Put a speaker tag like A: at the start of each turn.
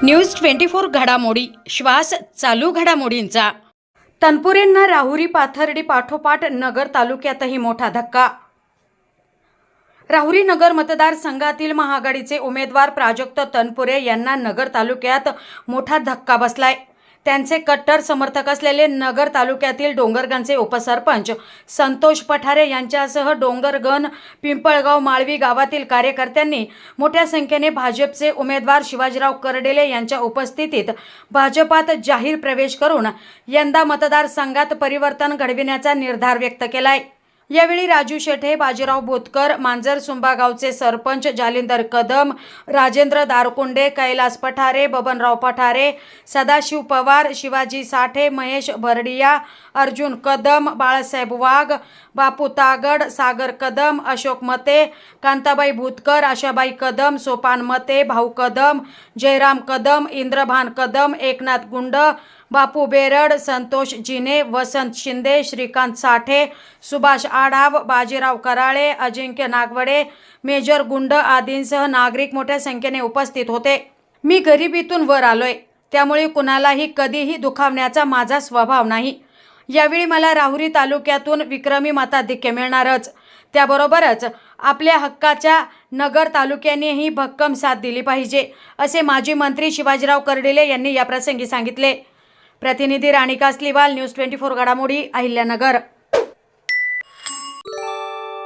A: News 24 घडामोडी श्वास चालू घडामोडींचा। तनपुरेंना राहुरी पाथर्डी पाठोपाठ नगर तालुक्यातही मोठा धक्का। राहुरी नगर मतदारसंघातील महाआघाडीचे उमेदवार प्राजक्त तनपुरे यांना नगर तालुक्यात मोठा धक्का बसलाय। त्यांचे कट्टर समर्थक असलेले नगर तालुक्यातील डोंगरगणचे उपसरपंच संतोष पठारे यांच्यासह डोंगरगण पिंपळगाव माळवी गावातील कार्यकर्त्यांनी मोठ्या संख्येने भाजपचे उमेदवार शिवाजीराव करडेले यांच्या उपस्थितीत भाजपात जाहीर प्रवेश करून यंदा मतदारसंघात परिवर्तन घडविण्याचा निर्धार व्यक्त केलाय। यावेळी राजू शेटे, बाजीराव भोतकर, मांजरसुंबा गावचे सरपंच जालिंदर कदम, राजेंद्र दारकुंडे, कैलास पठारे, बबनराव पठारे, सदाशिव पवार, शिवाजी साठे, महेश भरडिया, अर्जुन कदम, बाळासाहेब वाघ, बापू तागड, सागर कदम, अशोक मते, कांताबाई भूतकर, आशाबाई कदम, सोपान मते, भाऊ कदम, जयराम कदम, इंद्रभान कदम, एकनाथ गुंड, बापू बेरड, संतोष जिने, वसंत शिंदे, श्रीकांत साठे, सुभाष आढाव, बाजीराव कराळे, अजिंक्य नागवडे, मेजर गुंड आदींसह नागरिक मोठ्या संख्येने उपस्थित होते। मी गरिबीतून वर आलोय, त्यामुळे कुणालाही कधीही दुखावण्याचा माझा स्वभाव नाही। यावेळी मला राहुरी तालुक्यातून विक्रमी मताधिक्य मिळणारच, त्याबरोबरच आपल्या हक्काच्या नगर तालुक्यानेही भक्कम साथ दिली पाहिजे, असे माजी मंत्री शिवाजीराव करडेले यांनी या प्रसंगी सांगितले। प्रतिनिधी राणी कासलीवाल, न्यूज 24 घडामोडी, अहिल्यानगर।